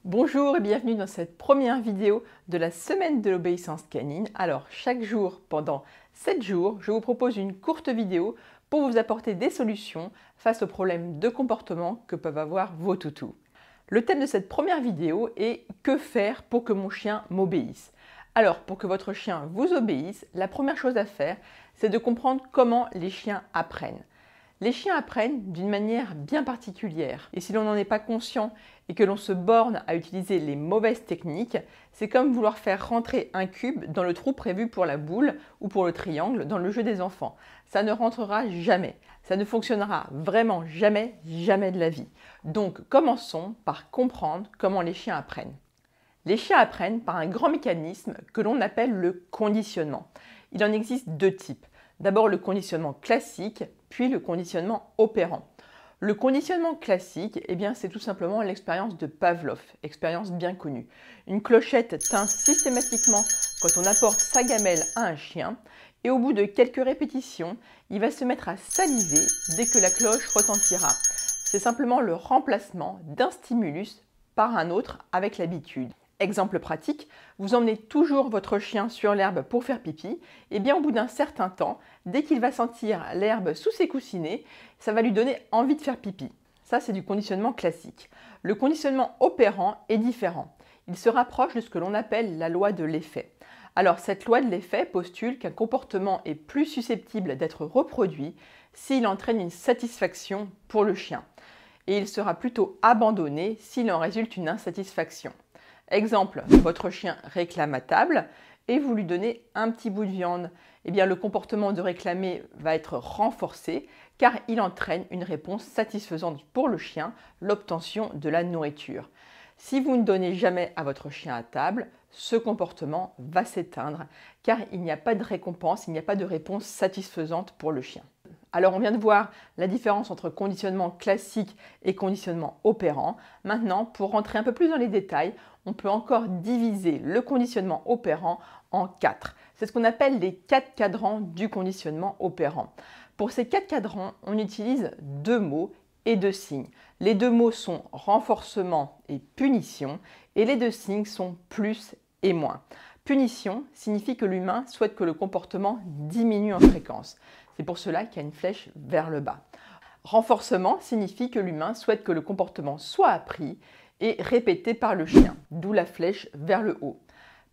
Bonjour et bienvenue dans cette première vidéo de la semaine de l'obéissance canine. Alors chaque jour pendant 7 jours, je vous propose une courte vidéo pour vous apporter des solutions face aux problèmes de comportement que peuvent avoir vos toutous. Le thème de cette première vidéo est « Que faire pour que mon chien m'obéisse ?» Alors pour que votre chien vous obéisse, la première chose à faire, c'est de comprendre comment les chiens apprennent. Les chiens apprennent d'une manière bien particulière et si l'on n'en est pas conscient et que l'on se borne à utiliser les mauvaises techniques, c'est comme vouloir faire rentrer un cube dans le trou prévu pour la boule ou pour le triangle dans le jeu des enfants. Ça ne rentrera jamais, ça ne fonctionnera vraiment jamais, jamais de la vie. Donc commençons par comprendre comment les chiens apprennent. Les chiens apprennent par un grand mécanisme que l'on appelle le conditionnement. Il en existe deux types. D'abord le conditionnement classique, puis le conditionnement opérant. Le conditionnement classique, c'est tout simplement l'expérience de Pavlov, expérience bien connue. Une clochette teinte systématiquement quand on apporte sa gamelle à un chien et au bout de quelques répétitions, il va se mettre à saliver dès que la cloche retentira. C'est simplement le remplacement d'un stimulus par un autre avec l'habitude. Exemple pratique, vous emmenez toujours votre chien sur l'herbe pour faire pipi, et bien au bout d'un certain temps, dès qu'il va sentir l'herbe sous ses coussinets, ça va lui donner envie de faire pipi. Ça, c'est du conditionnement classique. Le conditionnement opérant est différent. Il se rapproche de ce que l'on appelle la loi de l'effet. Alors, cette loi de l'effet postule qu'un comportement est plus susceptible d'être reproduit s'il entraîne une satisfaction pour le chien. Et il sera plutôt abandonné s'il en résulte une insatisfaction. Exemple, votre chien réclame à table et vous lui donnez un petit bout de viande. Le comportement de réclamer va être renforcé car il entraîne une réponse satisfaisante pour le chien, l'obtention de la nourriture. Si vous ne donnez jamais à votre chien à table, ce comportement va s'éteindre car il n'y a pas de récompense, il n'y a pas de réponse satisfaisante pour le chien. Alors on vient de voir la différence entre conditionnement classique et conditionnement opérant. Maintenant, pour rentrer un peu plus dans les détails, on peut encore diviser le conditionnement opérant en 4. C'est ce qu'on appelle les 4 cadrans du conditionnement opérant. Pour ces 4 cadrans, on utilise 2 mots et 2 signes. Les 2 mots sont renforcement et punition et les 2 signes sont plus et moins. Punition signifie que l'humain souhaite que le comportement diminue en fréquence. C'est pour cela qu'il y a une flèche vers le bas. Renforcement signifie que l'humain souhaite que le comportement soit appris et répété par le chien, d'où la flèche vers le haut.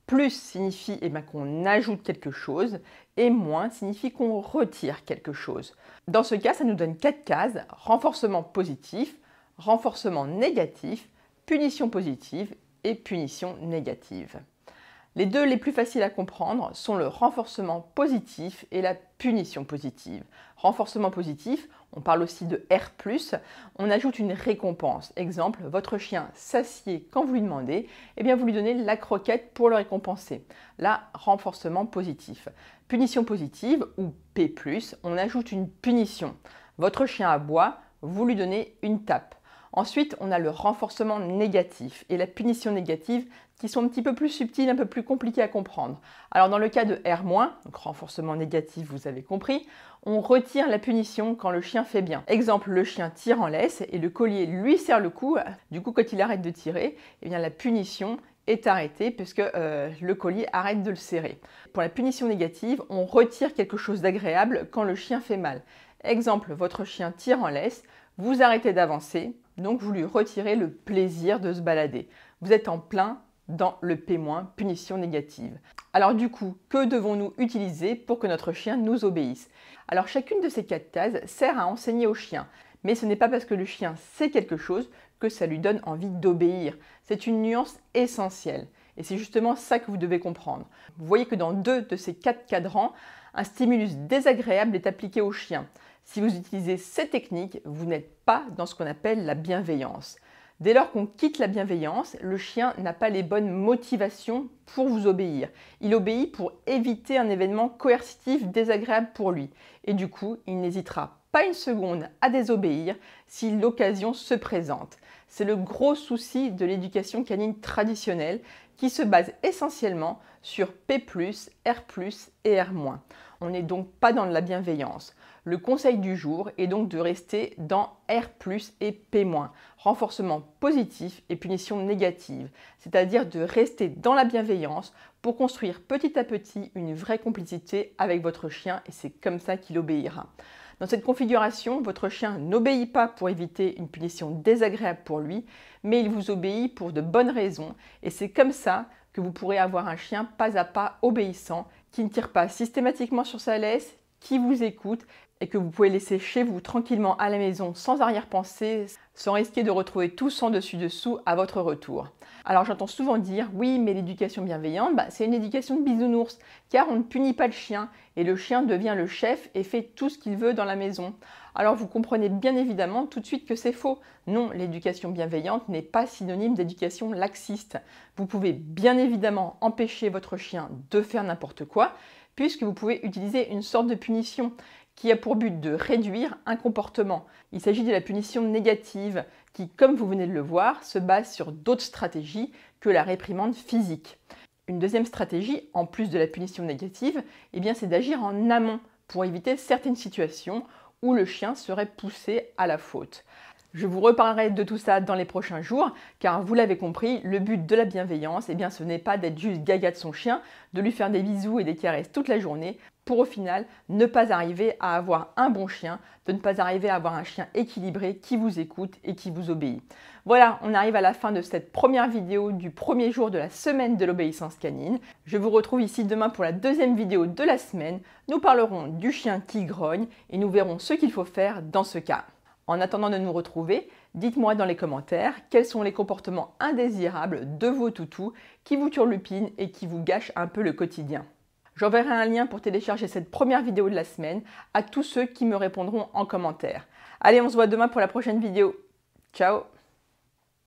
Plus signifie qu'on ajoute quelque chose et moins signifie qu'on retire quelque chose. Dans ce cas, ça nous donne 4 cases, renforcement positif, renforcement négatif, punition positive et punition négative. Les deux les plus faciles à comprendre sont le renforcement positif et la punition positive. Renforcement positif, on parle aussi de R+, on ajoute une récompense. Exemple, votre chien s'assied quand vous lui demandez, vous lui donnez la croquette pour le récompenser. Là, renforcement positif. Punition positive ou P+, on ajoute une punition. Votre chien aboie, vous lui donnez une tape. Ensuite, on a le renforcement négatif et la punition négative qui sont un petit peu plus subtiles, un peu plus compliquées à comprendre. Alors dans le cas de R-, donc renforcement négatif, vous avez compris, on retire la punition quand le chien fait bien. Exemple, le chien tire en laisse et le collier lui serre le cou. Du coup, quand il arrête de tirer, la punition est arrêtée puisque le collier arrête de le serrer. Pour la punition négative, on retire quelque chose d'agréable quand le chien fait mal. Exemple, votre chien tire en laisse, vous arrêtez d'avancer, donc vous lui retirez le plaisir de se balader. Vous êtes en plein dans le P-, punition négative. Alors du coup, que devons-nous utiliser pour que notre chien nous obéisse? Alors chacune de ces 4 cases sert à enseigner au chien. Mais ce n'est pas parce que le chien sait quelque chose que ça lui donne envie d'obéir. C'est une nuance essentielle. Et c'est justement ça que vous devez comprendre. Vous voyez que dans 2 de ces 4 cadrans, un stimulus désagréable est appliqué au chien. Si vous utilisez ces techniques, vous n'êtes pas dans ce qu'on appelle la bienveillance. Dès lors qu'on quitte la bienveillance, le chien n'a pas les bonnes motivations pour vous obéir. Il obéit pour éviter un événement coercitif désagréable pour lui. Et du coup, il n'hésitera pas une seconde à désobéir si l'occasion se présente. C'est le gros souci de l'éducation canine traditionnelle qui se base essentiellement sur P+, R+, et R-. On n'est donc pas dans de la bienveillance. Le conseil du jour est donc de rester dans R+ et P-, renforcement positif et punition négative, c'est-à-dire de rester dans la bienveillance pour construire petit à petit une vraie complicité avec votre chien et c'est comme ça qu'il obéira. Dans cette configuration, votre chien n'obéit pas pour éviter une punition désagréable pour lui, mais il vous obéit pour de bonnes raisons et c'est comme ça que vous pourrez avoir un chien pas à pas obéissant, qui ne tire pas systématiquement sur sa laisse, qui vous écoute et que vous pouvez laisser chez vous tranquillement à la maison sans arrière-pensée, sans risquer de retrouver tout sans dessus-dessous à votre retour. Alors j'entends souvent dire, oui mais l'éducation bienveillante, c'est une éducation de bisounours, car on ne punit pas le chien et le chien devient le chef et fait tout ce qu'il veut dans la maison. Alors vous comprenez bien évidemment tout de suite que c'est faux. Non, l'éducation bienveillante n'est pas synonyme d'éducation laxiste. Vous pouvez bien évidemment empêcher votre chien de faire n'importe quoi, puisque vous pouvez utiliser une sorte de punition qui a pour but de réduire un comportement. Il s'agit de la punition négative qui, comme vous venez de le voir, se base sur d'autres stratégies que la réprimande physique. Une deuxième stratégie, en plus de la punition négative, c'est d'agir en amont pour éviter certaines situations où le chien serait poussé à la faute. Je vous reparlerai de tout ça dans les prochains jours, car vous l'avez compris, le but de la bienveillance, ce n'est pas d'être juste gaga de son chien, de lui faire des bisous et des caresses toute la journée, pour au final ne pas arriver à avoir un bon chien, de ne pas arriver à avoir un chien équilibré qui vous écoute et qui vous obéit. Voilà, on arrive à la fin de cette première vidéo du premier jour de la semaine de l'obéissance canine. Je vous retrouve ici demain pour la deuxième vidéo de la semaine. Nous parlerons du chien qui grogne et nous verrons ce qu'il faut faire dans ce cas. En attendant de nous retrouver, dites-moi dans les commentaires quels sont les comportements indésirables de vos toutous qui vous turlupinent et qui vous gâchent un peu le quotidien. J'enverrai un lien pour télécharger cette première vidéo de la semaine à tous ceux qui me répondront en commentaire. Allez, on se voit demain pour la prochaine vidéo. Ciao!